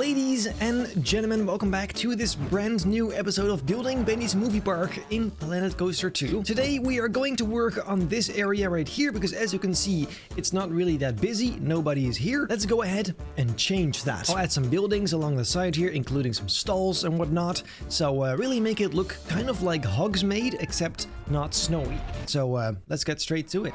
Ladies and gentlemen, welcome back to this brand new episode of Building Benji's Movie Park in Planet Coaster 2. Today we are going to work on this area right here because as you can see, it's not really that busy, nobody is here. Let's go ahead and change that. I'll add some buildings along the side here, including some stalls and whatnot. So really make it look kind of like Hogsmeade, except not snowy. So let's get straight to it.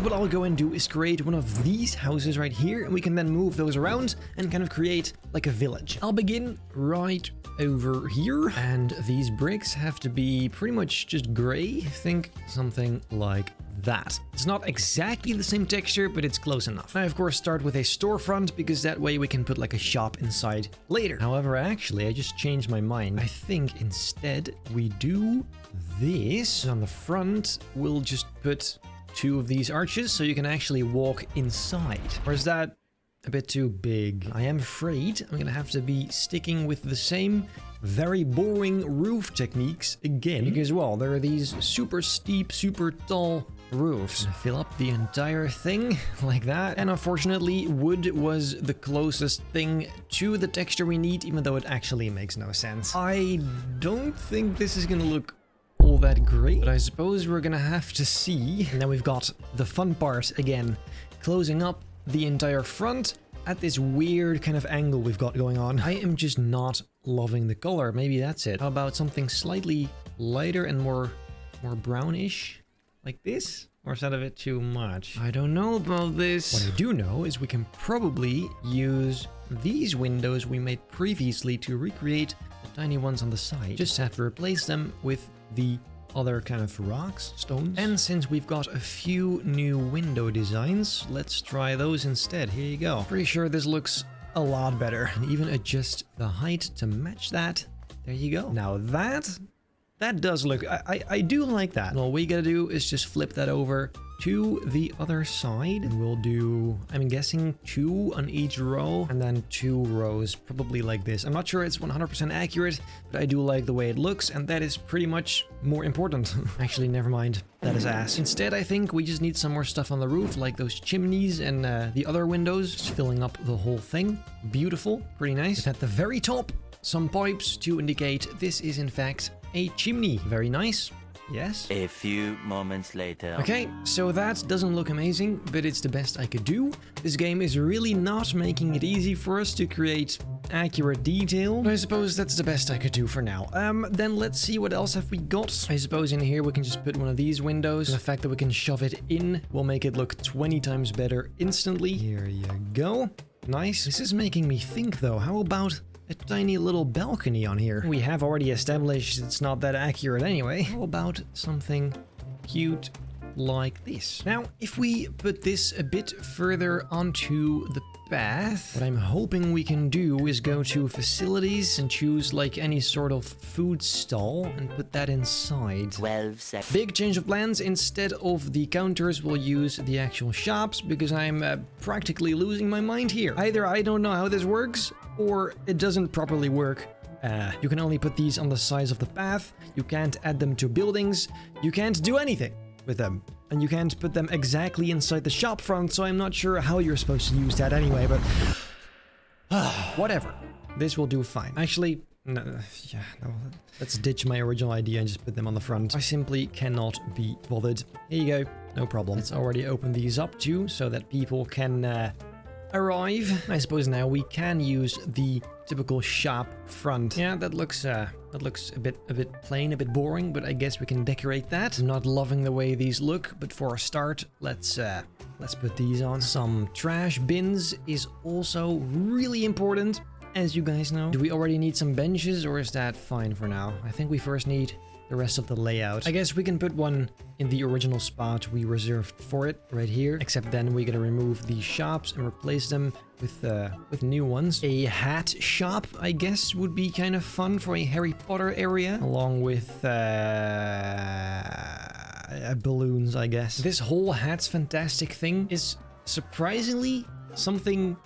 What I'll go and do is create one of these houses right here, and we can then move those around and kind of create like a village. I'll begin right over here, and these bricks have to be pretty much just gray. Think something like that. It's not exactly the same texture, but it's close enough. I of course start with a storefront because that way we can put like a shop inside later. However, actually I just changed my mind. I think instead we do this on the front. We'll just put two of these arches so you can actually walk inside. Or is that a bit too big? I am afraid I'm gonna have to be sticking with the same very boring roof techniques again because, well, there are these super steep, super tall roofs. Fill up the entire thing like that. And unfortunately, wood was the closest thing to the texture we need, even though it actually makes no sense. I don't think this is gonna look all that great, but I suppose we're gonna have to see. And then we've got the fun part again, closing up the entire front at this weird kind of angle we've got going on. I am just not loving the color. Maybe that's it. How about something slightly lighter and more brownish like this? Or is that a bit too much? I don't know about this. What I do know is we can probably use these windows we made previously to recreate the tiny ones on the side. Just have to replace them with the other kind of rocks, stones. And since we've got a few new window designs, let's try those instead. Here you go. Pretty sure this looks a lot better. And even adjust the height to match that. There you go. Now that does look, I do like that. All we gotta do is just flip that over to the other side, and we'll do, I'm guessing 2 on each row and then 2 rows, probably like this. I'm not sure it's 100% accurate, but I do like the way it looks, and that is pretty much more important. Actually, never mind. That is ass. Instead, I think we just need some more stuff on the roof, like those chimneys and the other windows, just filling up the whole thing. Beautiful, pretty nice. At the very top, some pipes to indicate this is in fact a chimney. Very nice. Yes. A few moments later. Okay, so that doesn't look amazing, but it's the best I could do. This game is really not making it easy for us to create accurate detail. I suppose that's the best I could do for now. Then let's see what else have we got. I suppose in here we can just put one of these windows. And the fact that we can shove it in will make it look 20 times better instantly. Here you go. Nice. This is making me think though. How about a tiny little balcony on here? We have already established it's not that accurate anyway. How about something cute like this? Now, if we put this a bit further onto the path, what I'm hoping we can do is go to facilities and choose like any sort of food stall and put that inside. 12 seconds. Big change of plans. Instead of the counters, we'll use the actual shops because I'm practically losing my mind here. Either I don't know how this works or it doesn't properly work. You can only put these on the sides of the path. You can't add them to buildings. You can't do anything with them. And you can't put them exactly inside the shop front, so I'm not sure how you're supposed to use that anyway, but whatever. This will do fine. Actually, no, let's ditch my original idea and just put them on the front. I simply cannot be bothered. Here you go. No problem. Let's already open these up too, so that people can arrive. I suppose now we can use the typical shop front. Yeah, that looks a bit plain, a bit boring, but I guess we can decorate that. I'm not loving the way these look, but for a start, let's put these on. Some trash bins is also really important, as you guys know. Do we already need some benches, or is that fine for now? I think we first need the rest of the layout. I guess we can put one in the original spot we reserved for it right here, except then we're gonna remove these shops and replace them with new ones. A hat shop, I guess, would be kind of fun for a Harry Potter area, along with balloons, I guess. This whole hats fantastic thing is surprisingly something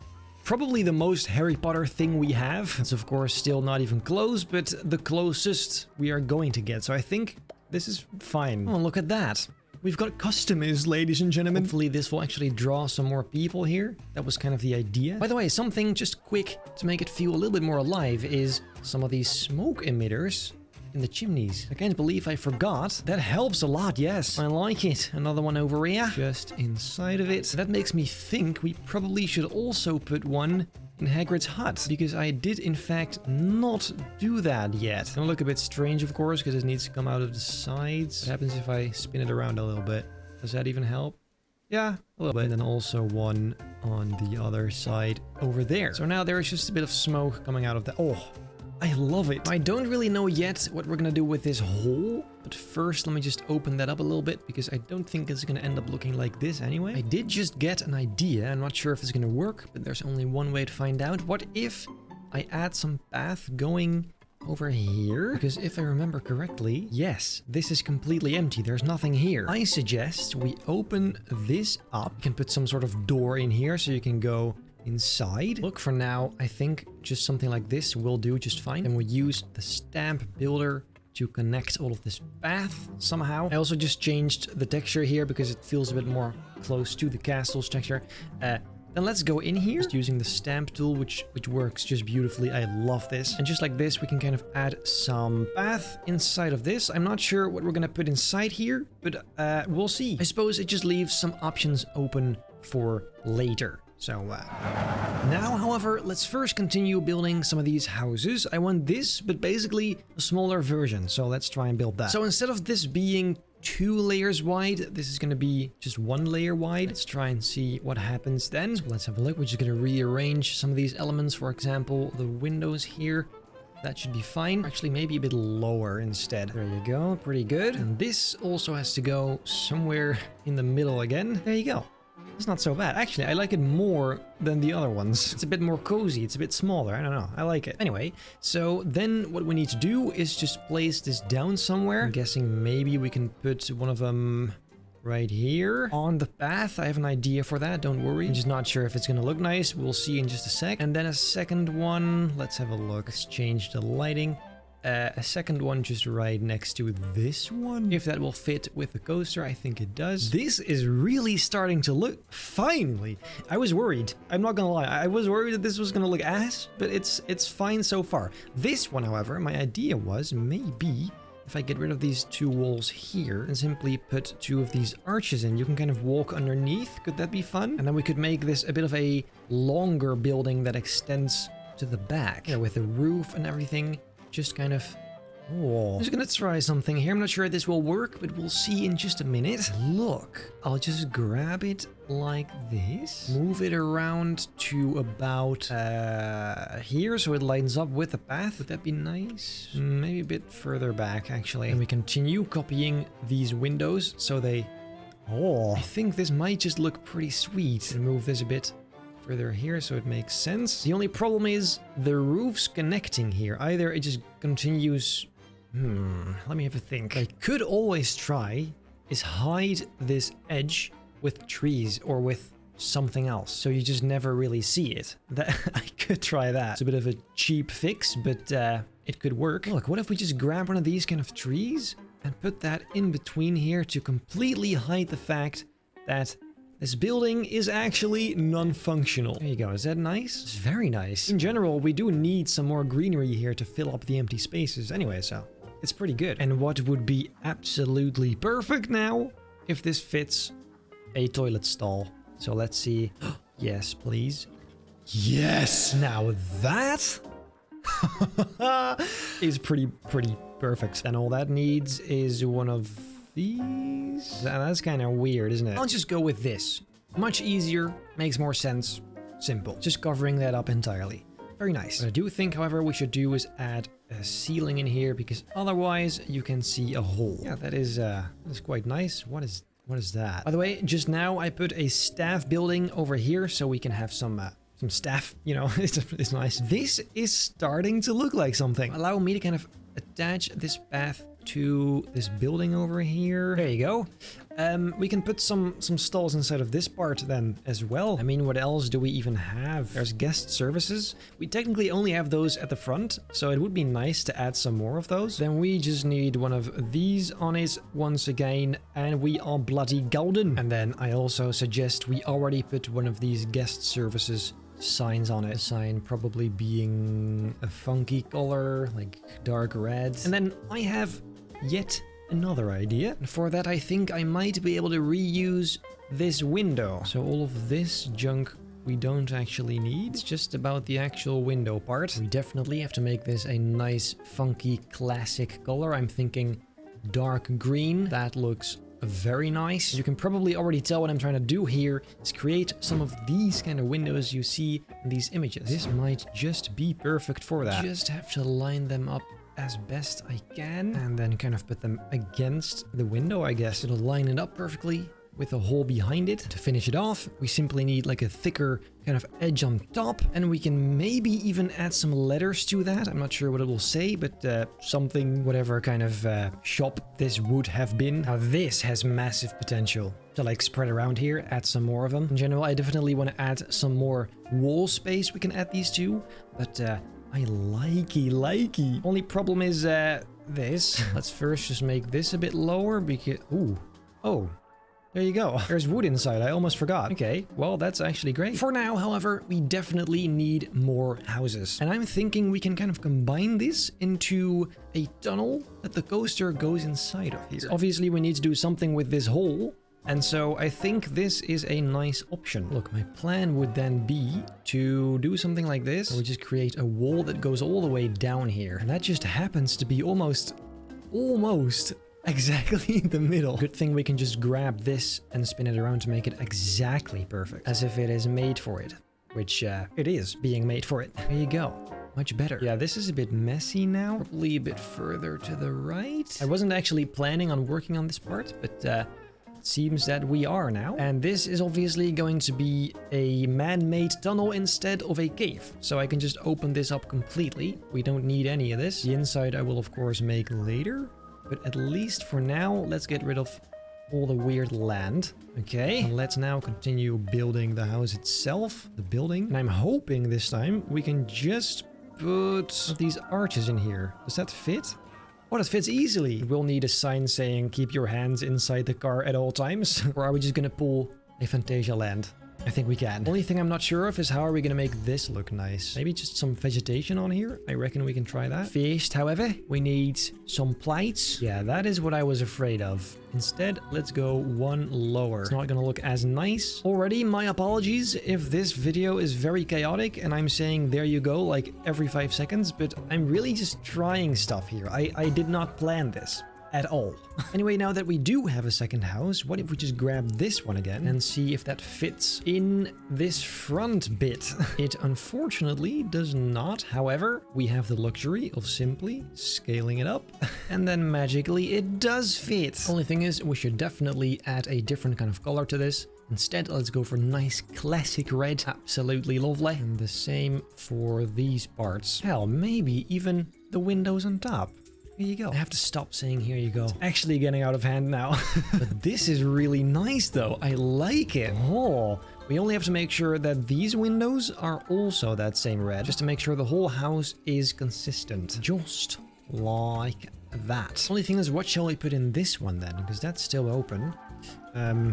Probably the most Harry Potter thing we have. It's of course still not even close, but the closest we are going to get. So I think This is fine. Oh, look at that. We've got customers, ladies and gentlemen. Hopefully this will actually draw some more people here. That was kind of the idea. By the way, something just quick to make it feel a little bit more alive is some of these smoke emitters in the chimneys. I can't believe I forgot. That helps a lot, yes. I like it. Another one over here, just inside of it. That makes me think we probably should also put one in Hagrid's hut, because I did in fact not do that yet. It'll look a bit strange, of course, because it needs to come out of the sides. What happens if I spin it around a little bit? Does that even help? Yeah, a little bit. And then also one on the other side over there. So now there is just a bit of smoke coming out of the... Oh, I love it. I don't really know yet what we're gonna do with this hole, but first let me just open that up a little bit, because I don't think it's gonna end up looking like this anyway. I did just get an idea. I'm not sure if it's gonna work, but there's only one way to find out. What if I add some path going over here? Because if I remember correctly, yes, this is completely empty. There's nothing here. I suggest we open this up. You can put some sort of door in here so you can go inside. Look, for now, I think just something like this will do just fine. And we'll use the stamp builder to connect all of this path somehow. I also just changed the texture here because it feels a bit more close to the castle's texture. Then let's go in here, just using the stamp tool, which works just beautifully. I love this. And just like this, we can kind of add some path inside of this. I'm not sure what we're gonna put inside here, but we'll see. I suppose it just leaves some options open for later. So now, however, let's first continue building some of these houses. I want this, but basically a smaller version. So let's try and build that. So instead of this being 2 layers wide, this is going to be just 1 layer wide. Let's try and see what happens then. So let's have a look. We're just going to rearrange some of these elements. For example, the windows here. That should be fine. Actually, maybe a bit lower instead. There you go. Pretty good. And this also has to go somewhere in the middle again. There you go. It's not so bad. Actually, I like it more than the other ones. It's a bit more cozy. It's a bit smaller. I don't know. I like it. Anyway, so then what we need to do is just place this down somewhere. I'm guessing maybe we can put one of them right here on the path. I have an idea for that. Don't worry. I'm just not sure if it's going to look nice. We'll see in just a sec. And then a second one. Let's have a look. Let's change the lighting. A second one just right next to this one. If that will fit with the coaster, I think it does. This is really starting to look... Finally! I was worried. I'm not gonna lie. I was worried that this was gonna look ass, but it's fine so far. This one, however, my idea was maybe if I get rid of these 2 walls here and simply put 2 of these arches in, you can kind of walk underneath. Could that be fun? And then we could make this a bit of a longer building that extends to the back. Yeah, with the roof and everything. Just kind of... Oh. I'm just gonna try something here. I'm not sure this will work, but we'll see in just a minute. Look, I'll just grab it like this. Move it around to about here, so it lines up with the path. Would that be nice? Maybe a bit further back, actually. And we continue copying these windows, so they... Oh, I think this might just look pretty sweet. And move this a bit further here so it makes sense. The only problem is the roof's connecting here. Either it just continues... let me have a think. I could always try is hide this edge with trees or with something else, so you just never really see it. That I could try that. It's a bit of a cheap fix, but it could work. Look, what if we just grab one of these kind of trees and put that in between here to completely hide the fact that this building is actually non-functional. There you go. Is that nice? It's very nice. In general, we do need some more greenery here to fill up the empty spaces anyway, so it's pretty good. And what would be absolutely perfect now if this fits a toilet stall. So let's see. Yes, please. Yes! Now that is pretty perfect. And all that needs is one of these. That's kind of weird, isn't it? I'll just go with this. Much easier, makes more sense, simple. Just covering that up entirely. Very nice. What I do think, however, we should do is add a ceiling in here, because otherwise you can see a hole. Yeah, that is quite nice. What is that? By the way, just now I put a staff building over here so we can have some staff, you know. It's nice. This is starting to look like something. Allow me to kind of attach this path to this building over here. There you go. We can put some stalls inside of this part then as well. I mean, what else do we even have? There's guest services. We technically only have those at the front, so it would be nice to add some more of those. Then we just need one of these on it once again, and we are bloody golden. And then I also suggest we already put one of these guest services signs on it. A sign probably being a funky color, like dark red. And then I have yet another idea. And for that, I think I might be able to reuse this window. So all of this junk we don't actually need. It's just about the actual window part. We definitely have to make this a nice, funky, classic color. I'm thinking dark green. That looks very nice. You can probably already tell what I'm trying to do here is create some of these kind of windows you see in these images. This might just be perfect for that. Just have to line them up as best I can and then kind of put them against the window, I guess. It'll line it up perfectly with a hole behind it. To finish it off, we simply need like a thicker kind of edge on top, and we can maybe even add some letters to that. I'm not sure what it will say, but something, whatever kind of shop this would have been. Now this has massive potential to like spread around here, add some more of them. In general, I definitely want to add some more wall space we can add these to, but I likey. Only problem is this. Let's first just make this a bit lower because... Ooh. Oh. There you go. There's wood inside. I almost forgot. Okay, well, that's actually great. For now, however, we definitely need more houses. And I'm thinking we can kind of combine this into a tunnel that the coaster goes inside of here. So obviously, we need to do something with this hole. And so I think this is a nice option. Look, my plan would then be to do something like this. We just create a wall that goes all the way down here. And that just happens to be almost exactly in the middle. Good thing we can just grab this and spin it around to make it exactly perfect. As if it is made for it. Which, it is being made for it. There you go. Much better. Yeah, this is a bit messy now. Probably a bit further to the right. I wasn't actually planning on working on this part, but, it seems that we are now. And this is obviously going to be a man-made tunnel instead of a cave. So I can just open this up completely. We don't need any of this. The inside I will, of course, make later. But at least for now, let's get rid of all the weird land. Okay, and let's now continue building the house itself, the building. And I'm hoping this time we can just put these arches in here. Does that fit? Oh, that fits easily. We'll need a sign saying keep your hands inside the car at all times. Or are we just gonna pull a Fantasia land? I think we can. Only thing I'm not sure of is how are we gonna make this look nice. Maybe just some vegetation on here. I reckon we can try that. First, however, we need some plates. Yeah, that is what I was afraid of. Instead, let's go one lower. It's not gonna look as nice. Already, my apologies if this video is very chaotic and I'm saying there you go like every 5 seconds, but I'm really just trying stuff here. I did not plan this at all. Anyway, now that we do have a second house, what if we just grab this one again and see if that fits in this front bit? It unfortunately does not. However, we have the luxury of simply scaling it up and then magically it does fit. Only thing is we should definitely add a different kind of color to this. Instead, let's go for nice classic red. Absolutely lovely. And the same for these parts. Hell, maybe even the windows on top. Here you go. I have to stop saying here you go. It's actually getting out of hand now. But this is really nice though. I like it. Oh, we only have to make sure that these windows are also that same red. Just to make sure the whole house is consistent. Just like that. Only thing is, what shall we put in this one then? Because that's still open.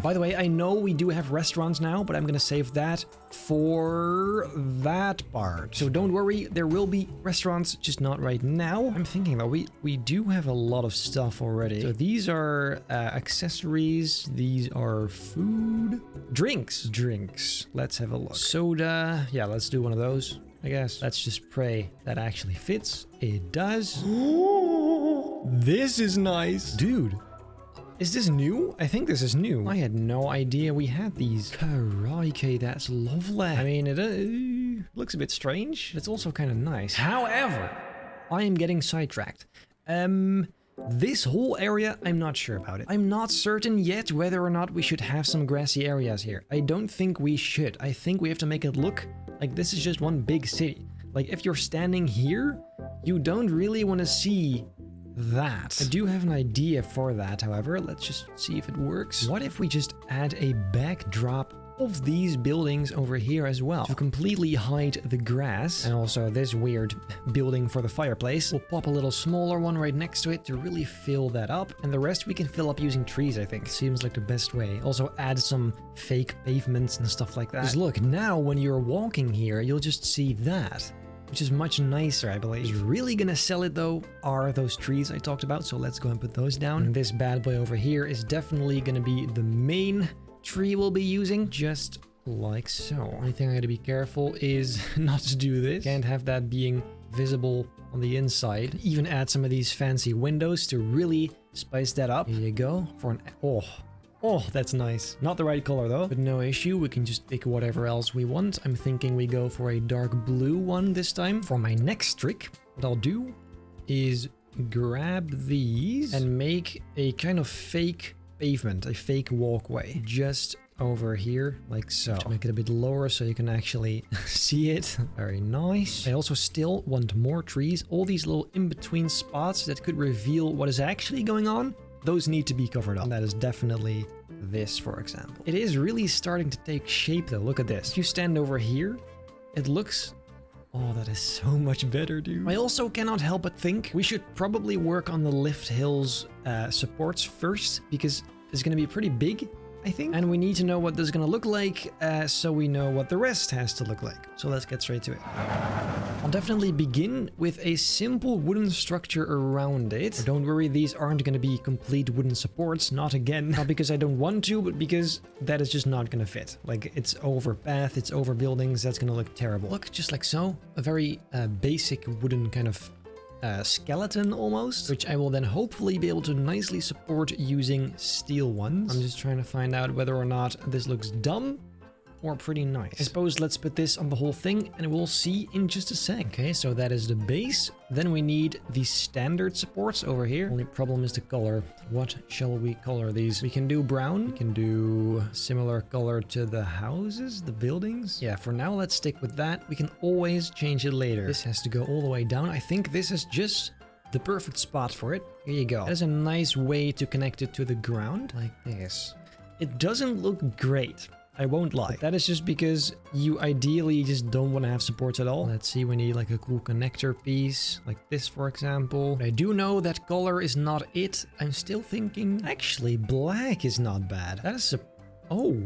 By the way, I know we do have restaurants now, but I'm gonna save that for that part. So don't worry, there will be restaurants, just not right now. I'm thinking though, we do have a lot of stuff already. So these are accessories, these are food, drinks. Let's have a look. Soda, yeah, let's do one of those. I guess. Let's just pray that actually fits. It does. This is nice. Dude. Is this new? I think this is new. I had no idea we had these. Crikey, that's lovely. I mean, it looks a bit strange. It's also kind of nice. However, I am getting sidetracked. This whole area, I'm not sure about it. I'm not certain yet whether or not we should have some grassy areas here. I don't think we should. I think we have to make it look like this is just one big city. Like if you're standing here, you don't really want to see that. I do have an idea for that, however. Let's just see if it works. What if we just add a backdrop of these buildings over here as well to completely hide the grass, and also this weird building for the fireplace? We'll pop a little smaller one right next to it to really fill that up, and the rest we can fill up using trees. I think seems like the best way. Also add some fake pavements and stuff like that. Because look, now when you're walking here, you'll just see that, which is much nicer, I believe. What's really gonna sell it though are those trees I talked about, so let's go and put those down. And this bad boy over here is definitely gonna be the main tree we'll be using, just like so. Only thing I gotta be careful is not to do this. Can't have that being visible on the inside. Even add some of these fancy windows to really spice that up. Here you go. For an oh, that's nice. Not the right color though, but no issue. We can just pick whatever else we want. I'm thinking we go for a dark blue one this time. For my next trick, what I'll do is grab these and make a kind of fake pavement, a fake walkway, just over here, like so. To make it a bit lower so you can actually see it. Very nice. I also still want more trees. All these little in-between spots that could reveal what is actually going on, those need to be covered up. And that is definitely this, for example. It is really starting to take shape though. Look at this. If you stand over here, it looks... Oh, that is so much better, dude. I also cannot help but think we should probably work on the lift hills supports first, because it's going to be pretty big, I think. And we need to know what this is going to look like, so we know what the rest has to look like. So let's get straight to it. I'll definitely begin with a simple wooden structure around it. But don't worry, these aren't going to be complete wooden supports. Not again. Not because I don't want to, but because that is just not going to fit. Like, it's over path, it's over buildings. That's going to look terrible. Look, just like so. A very basic wooden kind of skeleton almost, which I will then hopefully be able to nicely support using steel ones. I'm just trying to find out whether or not this looks dumb or pretty nice. I suppose let's put this on the whole thing and we'll see in just a sec. Okay, so that is the base. Then we need the standard supports over here. Only problem is the color. What shall we color these? We can do brown. We can do similar color to the houses, the buildings. Yeah, for now, let's stick with that. We can always change it later. This has to go all the way down. I think this is just the perfect spot for it. Here you go. That is a nice way to connect it to the ground, like this. It doesn't look great, I won't lie. That is just because you ideally just don't want to have supports at all. Let's see, we need like a cool connector piece, like this, for example. But I do know that color is not it. I'm still thinking, actually, black is not bad. That is oh,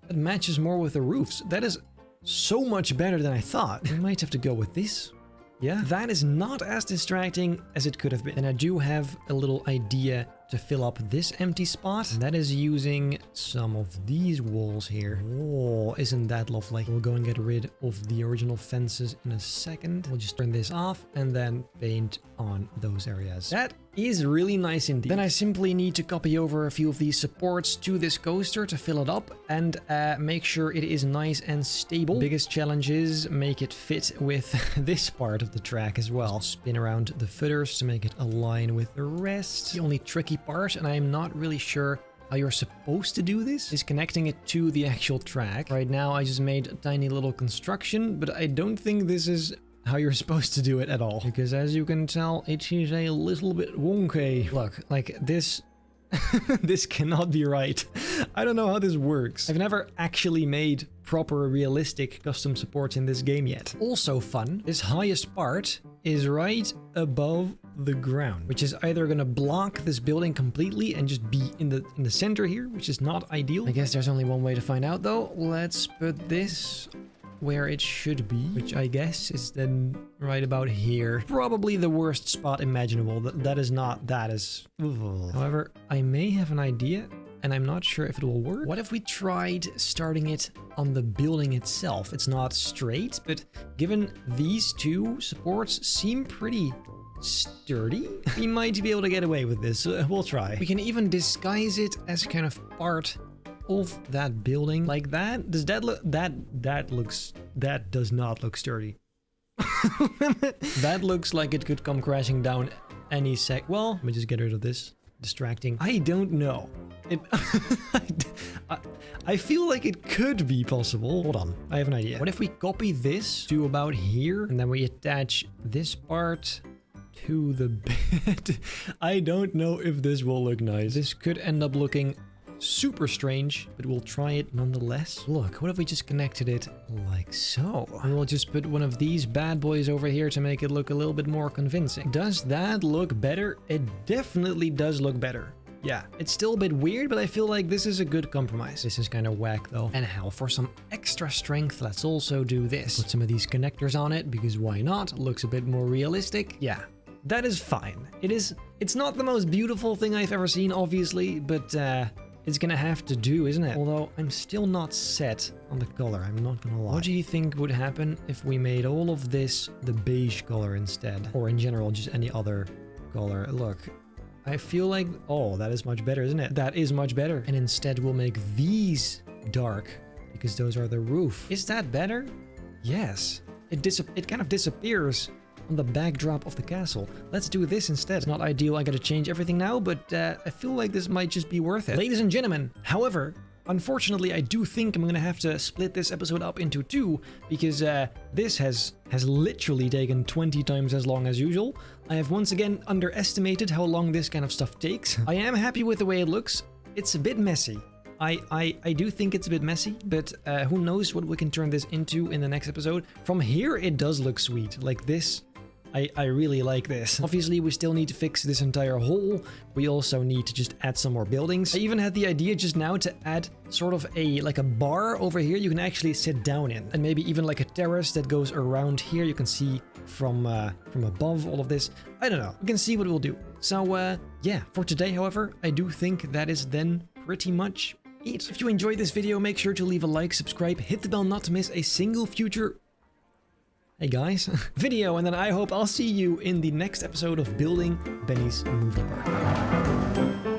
that matches more with the roofs. That is so much better than I thought. We might have to go with this. Yeah, that is not as distracting as it could have been. And I do have a little idea to fill up this empty spot. And that is using some of these walls here. Oh, isn't that lovely? We'll go and get rid of the original fences in a second. We'll just turn this off and then paint on those areas. That is really nice indeed. Then I simply need to copy over a few of these supports to this coaster to fill it up and make sure it is nice and stable. Biggest challenge is make it fit with this part of the track as well. Just spin around the footers to make it align with the rest. The only tricky part, and I'm not really sure how you're supposed to do this, is connecting it to the actual track. Right now I just made a tiny little construction, but I don't think this is how you're supposed to do it at all. Because as you can tell, it is a little bit wonky. Look, like this, this cannot be right. I don't know how this works. I've never actually made proper realistic custom supports in this game yet. Also fun, this highest part is right above the ground, which is either gonna block this building completely and just be in the center here, which is not ideal. I guess there's only one way to find out though. Let's put this where it should be, which I guess is then right about here. Probably the worst spot imaginable. That is not, that is... Ugh. However, I may have an idea, and I'm not sure if it will work. What if we tried starting it on the building itself? It's not straight, but given these two supports seem pretty sturdy, we might be able to get away with this. We'll try. We can even disguise it as kind of part of that building like that. Does that look, that does not look sturdy. That looks like it could come crashing down any sec. Well, let me just get rid of this. Distracting. I don't know. I feel like it could be possible. Hold on, I have an idea. What if we copy this to about here and then we attach this part to the bed. I don't know if this will look nice. This could end up looking super strange, but we'll try it nonetheless. Look, what if we just connected it like so? And we'll just put one of these bad boys over here to make it look a little bit more convincing. Does that look better? It definitely does look better. Yeah, it's still a bit weird, but I feel like this is a good compromise. This is kind of whack though. And hell, for some extra strength, let's also do this. Put some of these connectors on it, because why not? Looks a bit more realistic. Yeah, that is fine. It's not the most beautiful thing I've ever seen, obviously, but it's gonna have to do, isn't it? Although I'm still not set on the color, I'm not gonna lie. What do you think would happen if we made all of this the beige color instead? Or in general, just any other color? Look. I feel like, oh, that is much better, isn't it? That is much better. And instead we'll make these dark because those are the roof. Is that better? Yes. It kind of disappears on the backdrop of the castle. Let's do this instead. It's not ideal. I gotta change everything now, but I feel like this might just be worth it. Ladies and gentlemen, however, unfortunately, I do think I'm gonna have to split this episode up into two because this has literally taken 20 times as long as usual. I have once again underestimated how long this kind of stuff takes. I am happy with the way it looks. It's a bit messy. I do think it's a bit messy, but who knows what we can turn this into in the next episode. From here, it does look sweet. Like this. I really like this. Obviously, we still need to fix this entire hole. We also need to just add some more buildings. I even had the idea just now to add sort of like a bar over here you can actually sit down in. And maybe even like a terrace that goes around here. You can see from above all of this. I don't know. We can see what we'll do. So, yeah, for today, however, I do think that is then pretty much it. If you enjoyed this video, make sure to leave a like, subscribe, hit the bell not to miss a single future... Hey guys, video, and then I hope I'll see you in the next episode of Building Benny's Movie Park.